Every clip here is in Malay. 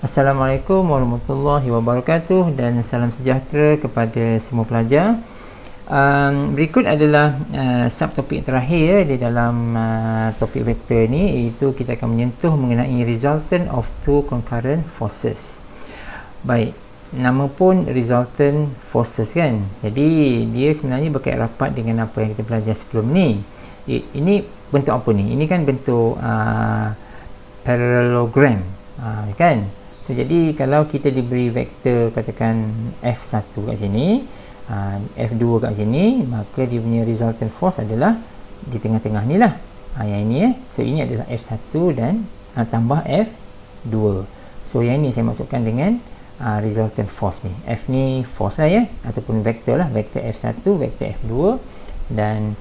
Assalamualaikum warahmatullahi wabarakatuh dan salam sejahtera kepada semua pelajar. Berikut adalah subtopik terakhir di dalam topik vektor ni, iaitu kita akan menyentuh mengenai resultant of two concurrent forces. Baik, nama pun resultant forces kan, jadi dia sebenarnya berkait rapat dengan apa yang kita belajar sebelum ni. Ini bentuk apa ni? Ini kan bentuk parallelogram, kan? So, jadi kalau kita diberi vektor katakan F1 kat sini, F2 kat sini, maka dia punya resultant force adalah di tengah-tengah ni lah. Yang ini so ini adalah F1 dan tambah F2. So yang ini saya masukkan dengan resultant force ni. F ni force lah ya, ataupun vektor lah, vektor F1, vektor F2, dan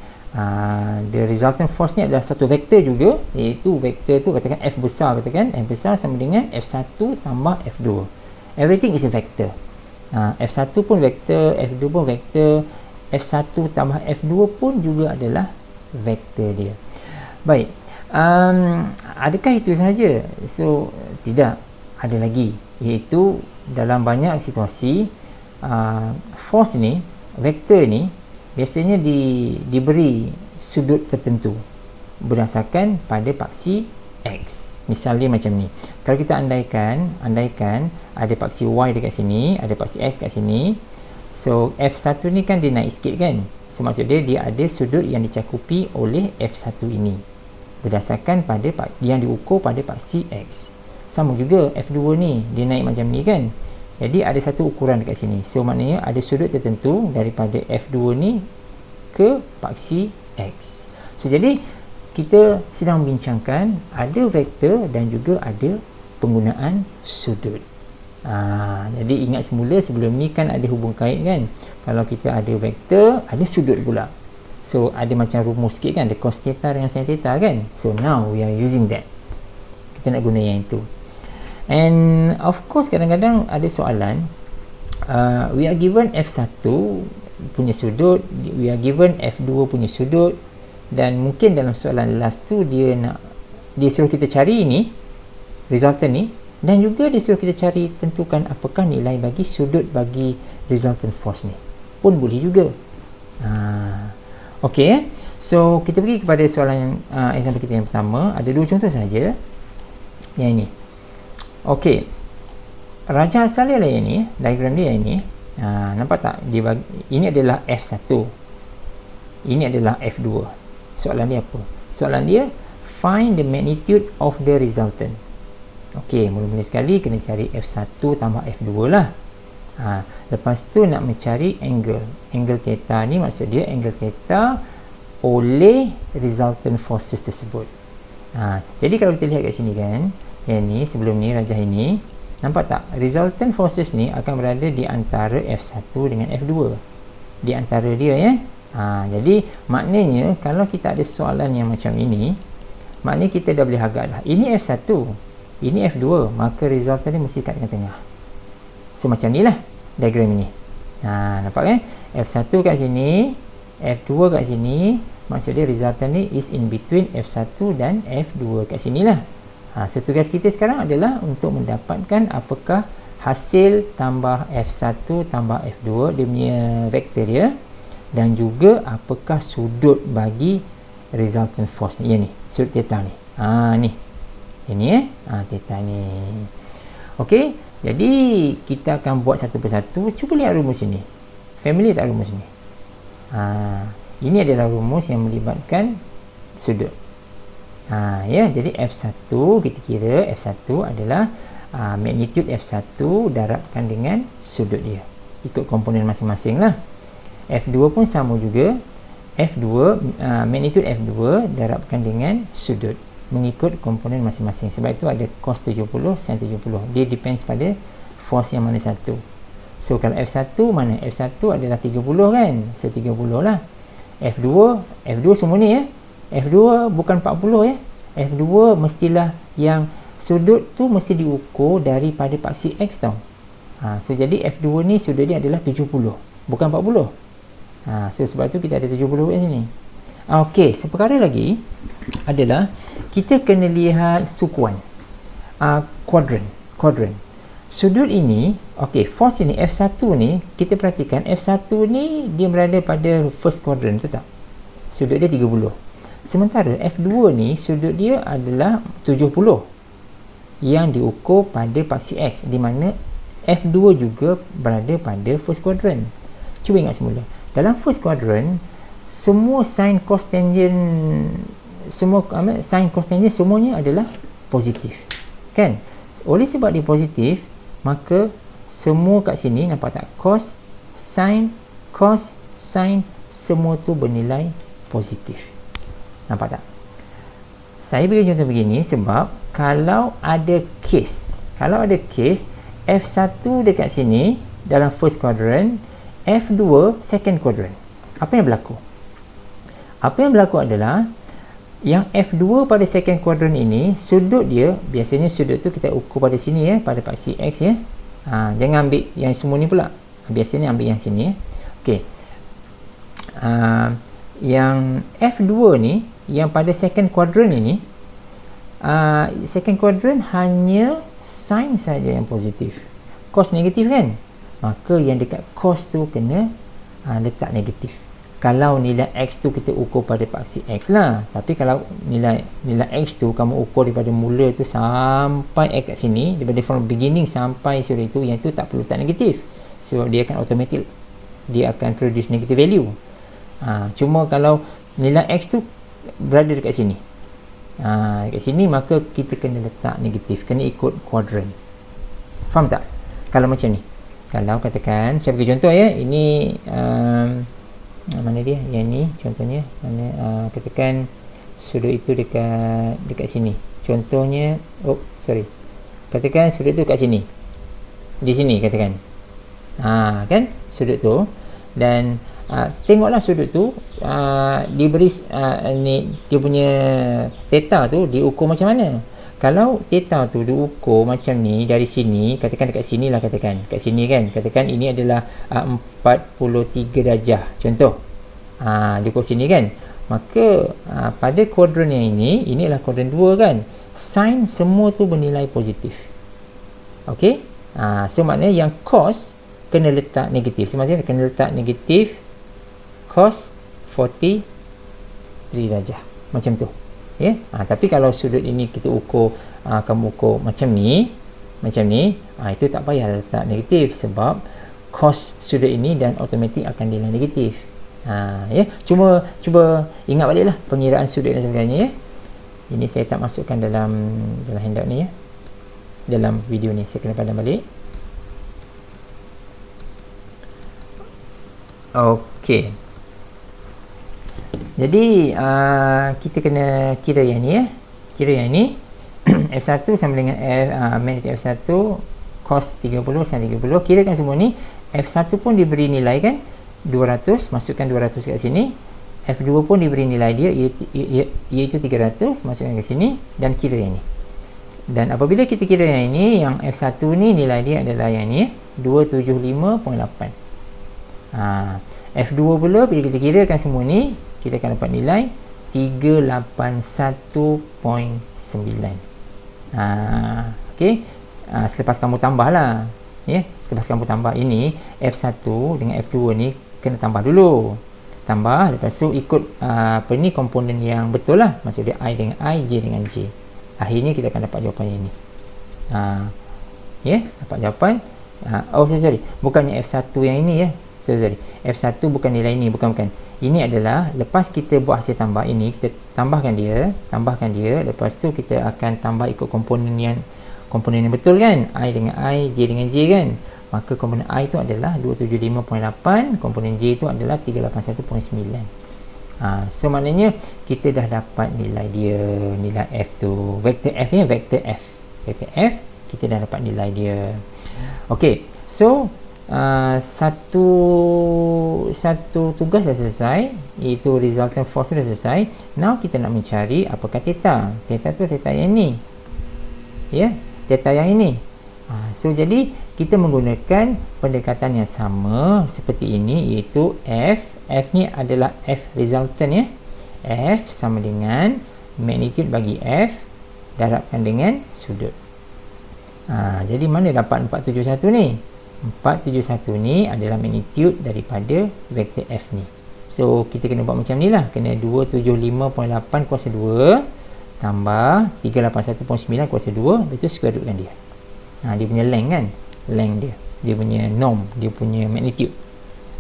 the resultant force ni adalah suatu vektor juga, iaitu vektor tu katakan F besar, katakan F besar sama dengan F1 tambah F2. Everything is a vector. F1 pun vektor, F2 pun vektor, F1 tambah F2 pun juga adalah vektor dia. Baik, adakah itu sahaja? So tidak, ada lagi, iaitu dalam banyak situasi force ni, vektor ni biasanya diberi sudut tertentu berdasarkan pada paksi X. Misalnya macam ni, kalau kita andaikan ada paksi Y dekat sini, ada paksi X kat sini, so F1 ni kan dia naik sikit kan, so maksud dia ada sudut yang dicakupi oleh F1 ini berdasarkan pada yang diukur pada paksi X. Sama juga F2 ni, dia naik macam ni kan, jadi ada satu ukuran dekat sini, so maknanya ada sudut tertentu daripada F2 ni ke paksi X. So jadi kita sedang membincangkan ada vektor dan juga ada penggunaan sudut. Jadi ingat semula sebelum ni kan ada hubung kait kan, kalau kita ada vektor ada sudut pula, so ada macam rumus sikit kan, ada cos theta dengan sin theta kan. So now we are using that, kita nak guna yang itu. And of course kadang-kadang ada soalan, we are given F1 punya sudut, we are given F2 punya sudut, dan mungkin dalam soalan last tu dia suruh kita cari ini resultant ni, dan juga dia suruh kita cari tentukan apakah nilai bagi sudut bagi resultant force ni, pun boleh juga. Okey, so kita pergi kepada soalan example kita yang pertama. Ada dua contoh saja yang ini. Okey, raja asal dia lah yang ni, diagram dia yang ni. Nampak tak? Ini adalah F1, ini adalah F2. Soalan dia apa? Soalan dia find the magnitude of the resultant. Okey, mula-mula sekali kena cari F1 tambah F2 lah. Lepas tu nak mencari angle theta ni, maksud dia angle theta oleh resultant forces tersebut. Jadi kalau kita lihat kat sini kan, yang ni sebelum ni rajah ini, nampak tak? Resultant forces ni akan berada di antara F1 dengan F2, di antara dia ya. Jadi maknanya kalau kita ada soalan yang macam ini, maknanya kita dah boleh agak dah, ini F1, ini F2, maka resultant ni mesti kat tengah-tengah. So macam ni lah diagram ini. Nampak kan? F1 kat sini, F2 kat sini, maksud dia resultant ni is in between F1 dan F2 kat sini lah. So tugas kita sekarang adalah untuk mendapatkan apakah hasil tambah F1 tambah F2 dia punya vektor dia, dan juga apakah sudut bagi resultant force ni, ni sudut theta ni. Ni ini theta ni. Okey, jadi kita akan buat satu persatu. Cuba lihat rumus ini, familiar tak rumus ini? Ini adalah rumus yang melibatkan sudut. Ya, jadi F1 kita kira F1 adalah magnitude F1 darabkan dengan sudut dia, ikut komponen masing-masing lah. F2 pun sama juga, F2 magnitude F2 darabkan dengan sudut mengikut komponen masing-masing. Sebab itu ada cos 70 sin 70, dia depends pada force yang mana satu. So kalau F1 mana? F1 adalah 30 kan, so 30 lah. F2 semua ni ya, F2 bukan 40 ya. F2 mestilah yang sudut tu mesti diukur daripada paksi X tau. So jadi F2 ni sudut dia adalah 70, bukan 40. So sebab tu kita ada 70 kat sini. Okey, seperkara lagi adalah kita kena lihat sukuan, quadrant. sudut ini, okey, force ini F1 ni, kita perhatikan F1 ni dia berada pada first quadrant, betul tak? Sudut dia 30. Sementara F2 ni sudut dia adalah 70 yang diukur pada paksi X, di mana F2 juga berada pada first quadrant. Cuba ingat semula. Dalam first quadrant, semua sin, cos, tangent, sin, cos, tangent semuanya adalah positif. Kan? Oleh sebab dia positif, maka semua kat sini nampak tak? Cos, sin, semua tu bernilai positif. Nampak tak? Saya beri contoh begini sebab kalau ada case F1 dekat sini dalam first quadrant, F2 second quadrant, apa yang berlaku? Apa yang berlaku adalah yang F2 pada second quadrant ini, sudut dia, biasanya sudut tu kita ukur pada sini ya, pada paksi X ya. Jangan ambil yang semua ni pula, biasanya ambil yang sini ya. Okey. Yang F2 ni, yang pada second quadrant ini, second quadrant hanya sin saja yang positif, cos negatif kan, maka yang dekat cos tu kena letak negatif. Kalau nilai X tu kita ukur pada paksi X lah, tapi kalau nilai X tu kamu ukur daripada mula tu sampai X kat sini, daripada from beginning sampai sudut itu, yang tu tak perlu letak negatif sebab dia akan automatic, dia akan produce negative value. Cuma kalau nilai X tu berada dekat sini, dekat sini, maka kita kena letak negatif, kena ikut quadrant. Faham tak? Kalau macam ni, kalau katakan saya bagi contoh ya, ini mana dia, yang ni contohnya mana, katakan sudut itu dekat sini contohnya, katakan sudut tu kat sini, di sini katakan, kan sudut tu, dan tengoklah sudut tu diberi ni, dia punya theta tu diukur macam mana. Kalau theta tu diukur macam ni dari sini, katakan dekat sini lah, katakan kat sini kan, katakan ini adalah 43 darjah contoh, diukur sini kan, maka pada kuadran yang ini adalah kuadran 2 kan, sin semua tu bernilai positif. Okey, so maknanya yang cos kena letak negatif, maksudnya kena letak negatif cos 43 darjah macam tu ya. Tapi kalau sudut ini kita ukur, kamu ukur macam ni, itu tak payah letak negatif sebab cos sudut ini dan automatik akan nilai negatif. Ya, cuba ingat baliklah pengiraan sudut dan sebagainya ya. Ini saya tak masukkan dalam handout ni ya, dalam video ni saya kena pandang balik. Okey, jadi kita kena kira yang ni ya, F1 sama dengan magnetic F1 cos 30 sin 30, kirakan semua ni. F1 pun diberi nilai kan 200, masukkan 200 kat sini. F2 pun diberi nilai dia iaitu 300, masukkan ke sini dan kira yang ni. Dan apabila kita kira yang ini, yang F1 ni nilai dia adalah yang ni 275.8. F2 pula bila kita kirakan semua ni, kita akan dapat nilai 381.9. Okey, selepas kamu tambah lah ya, selepas kamu tambah ini F1 dengan F2 ni kena tambah dulu, lepas tu ikut ni komponen yang betul lah, maksud dia I dengan I, J dengan J. Akhirnya kita akan dapat jawapan ini. Dapat jawapan. Sorry, bukannya F1 yang ini ya, sorry, F1 bukan nilai ini, bukan. Ini adalah lepas kita buat hasil tambah ini, kita tambahkan dia, lepas tu kita akan tambah ikut komponen yang betul kan, I dengan I, J dengan J kan, maka komponen I itu adalah 275.8, komponen J itu adalah 381.9. So maknanya kita dah dapat nilai dia, nilai F tu, vektor F ya, vektor F kita dah dapat nilai dia. Okey, so satu tugas dah selesai, iaitu resultant force dah selesai. Now kita nak mencari apakah theta. Theta tu theta yang ni ya, theta yang ini. So jadi kita menggunakan pendekatan yang sama seperti ini, iaitu F ni adalah F resultant ya. F sama dengan magnitude bagi F darabkan dengan sudut. Jadi mana dapat 471 ni? 471 ni adalah magnitude daripada vektor F ni. So kita kena buat macam ni lah, kena 275.8 kuasa 2 tambah 381.9 kuasa 2, lepas tu square root kan dia. Dia punya length kan, length dia punya norm, dia punya magnitude.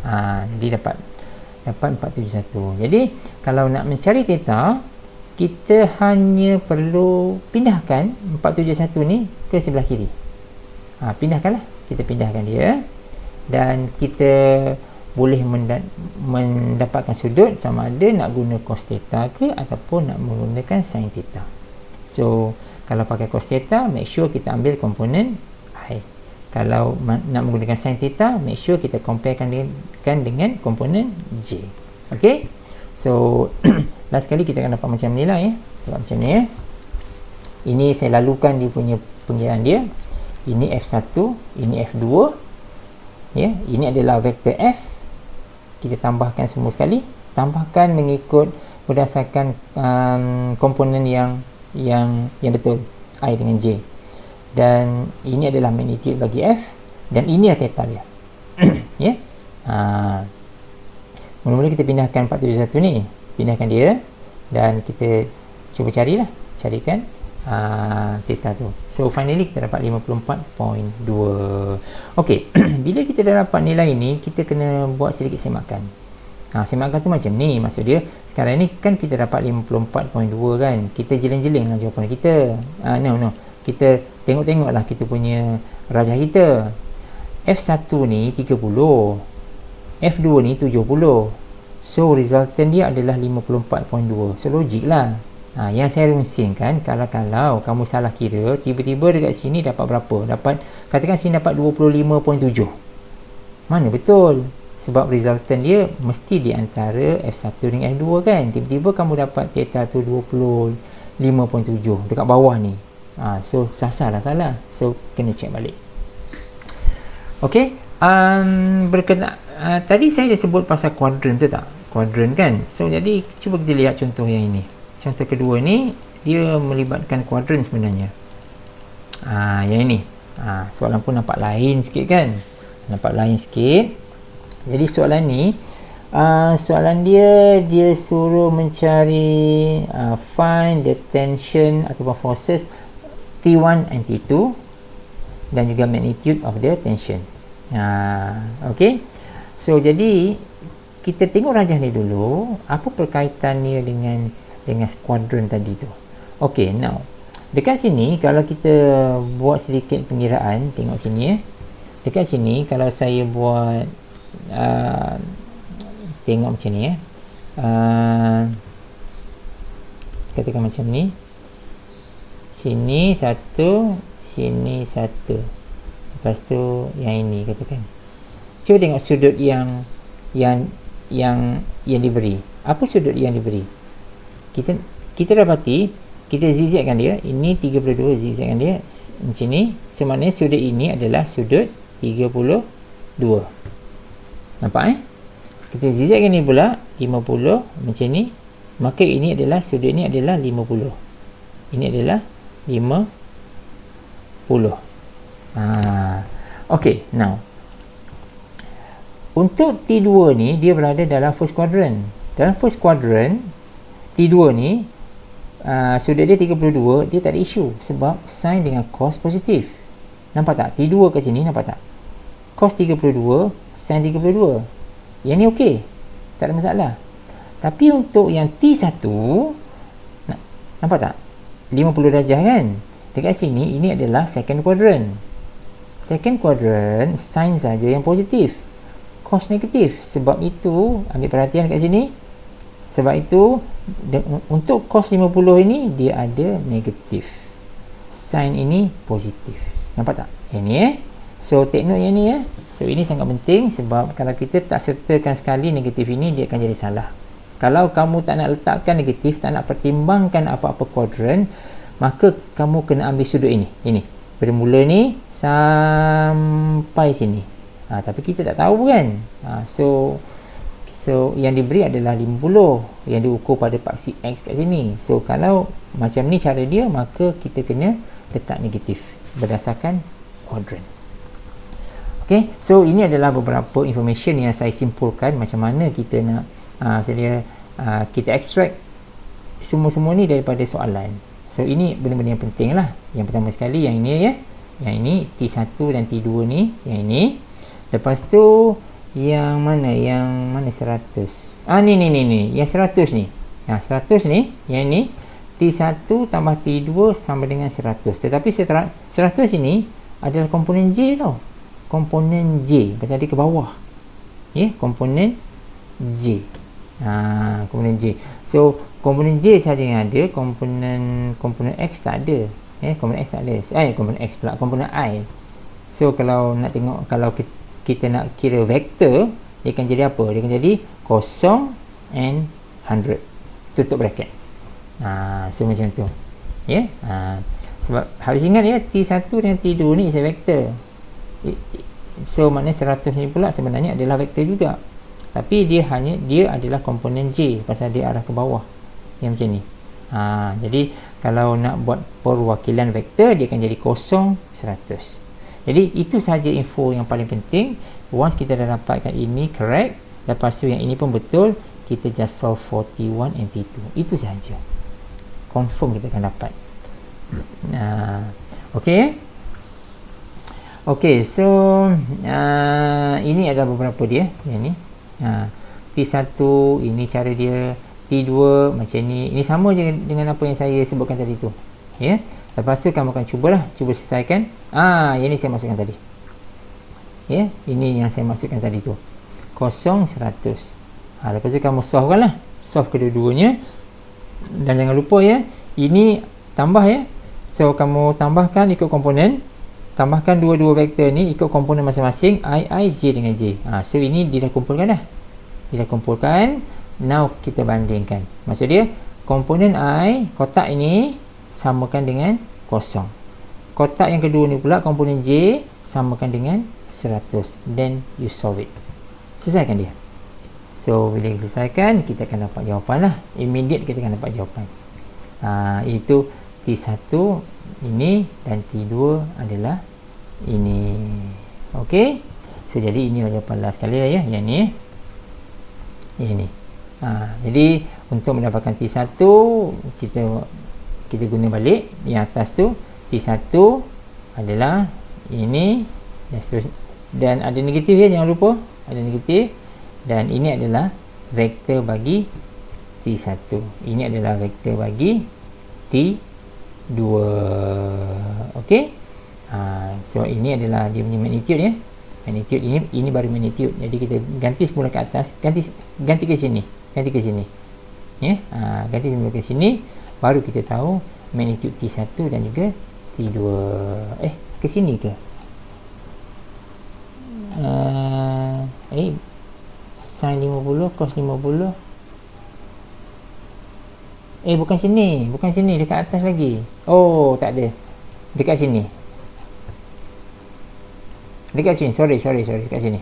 Jadi dapat 471. Jadi kalau nak mencari theta, kita hanya perlu pindahkan 471 ni ke sebelah kiri. Pindahkanlah, kita pindahkan dia, dan kita boleh mendapatkan sudut sama ada nak guna cos theta ke ataupun nak menggunakan sin theta. So kalau pakai cos theta, make sure kita ambil komponen I. Kalau nak menggunakan sin theta, make sure kita comparekan dengan komponen J. Okay, so last kali kita akan dapat macam ni lah ya. Dapat macam ni ya. Ini saya lalukan dia punya pengiraan dia. Ini F1, ini F2 ya. Ini adalah vektor F. Kita tambahkan semua sekali, tambahkan mengikut berdasarkan komponen yang betul, I dengan J. Dan ini adalah magnitude bagi F, dan ini adalah theta dia. Ya. Mula-mula kita pindahkan 471 ni, pindahkan dia, dan kita cuba carikan theta tu. So finally kita dapat 54.2. Okey, bila kita dah dapat nilai ni, kita kena buat sedikit semakan. Semakan tu macam ni, maksud dia sekarang ni kan kita dapat 54.2 kan, kita jeling-jeling lah jawapan kita. No, kita tengok-tengoklah kita punya rajah kita. F1 ni 30, F2 ni 70. So resultant dia adalah 54.2. So logik lah. Yang saya runsingkan, kalau kamu salah kira, tiba-tiba dekat sini dapat berapa? Katakan sini dapat 25.7. Mana betul? Sebab resultant dia mesti di antara F1 dengan F2 kan. Tiba-tiba kamu dapat theta tu 25.7 dekat bawah ni. So salah. So kena check balik. Okey, berkenaan tadi saya dah sebut pasal kuadran tu tak? Kuadran kan. So jadi cuba kita lihat contoh yang ini. Contoh kedua ni dia melibatkan kuadran sebenarnya. Yang ini. Soalan pun nampak lain sikit kan? Nampak lain sikit. Jadi soalan ni soalan dia suruh mencari find the tension ataupun forces T1 and T2 dan juga magnitude of the tension. Okay. So jadi kita tengok rajah ni dulu, apa perkaitannya dengan kuadran tadi tu. Okay, now dekat sini kalau kita buat sedikit pengiraan, tengok sini ya. Dekat sini kalau saya buat tengok macam ni ya. Katakan macam ni. Sini satu, sini satu. Lepas tu yang ini katakan. Cuba tengok sudut yang diberi. Apa sudut yang diberi? Kita dapati, kita zigzagkan dia. Ini 32, zigzagkan dia macam ni. Sebenarnya sudut ini adalah sudut 32. Nampak Kita zigzagkan ni pula 50 macam ni. Maka ini adalah sudut ni adalah 50. Ini adalah 50. Okay, now untuk T2 ni dia berada dalam first quadrant. Dalam first quadrant T2 ni sudut dia 32, dia tak ada isu sebab sin dengan cos positif. Nampak tak? T2 kat sini nampak tak? Cos 32, sin 32. Yang ni okey, tak ada masalah. Tapi untuk yang T1, nampak tak? 50 darjah kan? Dekat sini ini adalah second quadrant. Second quadrant sin saja yang positif, cos negatif. Sebab itu ambil perhatian kat sini. Sebab itu untuk cos 50 ini dia ada negatif, sin ini positif. Nampak tak? Yang ni So take note yang ni So ini sangat penting sebab kalau kita tak sertakan sekali negatif ini, dia akan jadi salah. Kalau kamu tak nak letakkan negatif, tak nak pertimbangkan apa-apa kuadran, maka kamu kena ambil sudut ini. Bermula ni sampai sini. Tapi kita tak tahu kan. So yang diberi adalah 50 yang diukur pada paksi X kat sini. So kalau macam ni cara dia, maka kita kena letak negatif. berdasarkan quadrant. Okay, so ini adalah beberapa information yang saya simpulkan macam mana kita nak kita extract semua-semua ni daripada soalan. So ini benda-benda yang penting lah. Yang pertama sekali yang ini ya, yang ini T1 dan T2 ni, yang ini. Lepas tu yang mana 100? Ni yang 100 ni. Nah, 100 ni, yang ni T1 tambah T2 sama dengan 100. Tetapi 100 ini adalah komponen J tau. Komponen J pasal dia ke bawah. Komponen J. Komponen J. So komponen J saja yang ada, komponen X tak ada. Komponen X tak ada. Komponen X pula, komponen I. So kalau nak tengok, kalau kita nak kira vektor, dia akan jadi apa? Dia akan jadi 0 and 100. Tutup bracket. So macam tu. Sebab harus ingat ya, T1 dan T2 ni is a vector. So maknanya 100 ni pula sebenarnya adalah vektor juga. Tapi dia adalah komponen J pasal dia arah ke bawah. Yang macam ni. Jadi kalau nak buat perwakilan vektor, dia akan jadi 0, 100. Jadi itu sahaja info yang paling penting. Once kita dah dapatkan ini correct, lepas tu yang ini pun betul, kita just solve for T1 and T2. Itu sahaja. Confirm kita akan dapat. Okay, so ini adalah beberapa dia. Yang ni T1 ini cara dia, T2 macam ni. Ini sama je dengan apa yang saya sebutkan tadi tu. Lepas tu kamu akan cuba selesaikan. Yang ni saya masukkan tadi. Ini yang saya masukkan tadi tu. 0, 100. Lepas tu kamu solve lah. Solve kedua-duanya. Dan jangan lupa ini tambah So kamu tambahkan ikut komponen. Tambahkan dua-dua vektor ni ikut komponen masing-masing, I, J dengan J. So ini dia dah kumpulkan dah. Dia dah kumpulkan. Now kita bandingkan. Maksud dia, komponen I, kotak ini samakan dengan 0. Kotak yang kedua ni pula, komponen J, samakan dengan 100. Then you solve it. Selesaikan dia. So bila kita selesaikan, kita akan dapat jawapan lah. Immediate kita akan dapat jawapan. Iaitu T1 ini dan T2 adalah ini. Okay. So jadi ini jawapan last sekali lah yang ni. Yang ni. Jadi untuk mendapatkan T1, kita guna balik yang atas tu. T1 adalah ini dan seterusnya. Dan ada negatif jangan lupa. Ada negatif. Dan ini adalah vektor bagi T1. Ini adalah vektor bagi T2. Okey. So ini adalah dia punya magnitude magnitude ini baru magnitude. Jadi kita ganti semula ke atas, ganti ke sini, ganti semula ke sini, baru kita tahu magnitude T1 dan juga T2. Ke sini ke? Sin 50 cos 50. Bukan sini, dekat atas lagi. Oh, tak ada. Dekat sini. Sorry, dekat sini.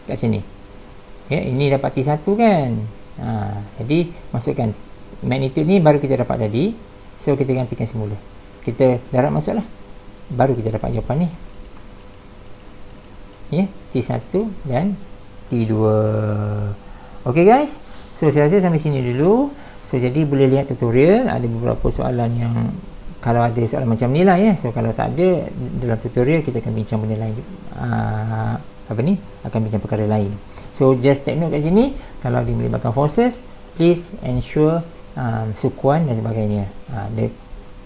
Dekat sini. Ini dapat T1 kan. Jadi masukkan magnitude ni baru kita dapat tadi. So kita gantikan semula. Kita darab masuklah. Baru kita dapat jawapan ni. T1 dan T2. Okay guys. So saya rasa sampai sini dulu. So jadi boleh lihat tutorial, ada beberapa soalan yang kalau ada soalan macam ni lah So kalau tak ada, dalam tutorial kita akan bincang benda lain. Akan bincang perkara lain. So just take note kat sini, kalau dia melibatkan forces, please ensure sukuan dan sebagainya.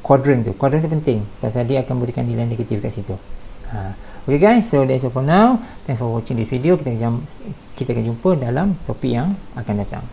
Quadrant tu penting pasal dia akan berikan nilai negatif kat situ. Okay guys, so that's all for now. Thanks for watching this video. Kita akan jumpa dalam topik yang akan datang.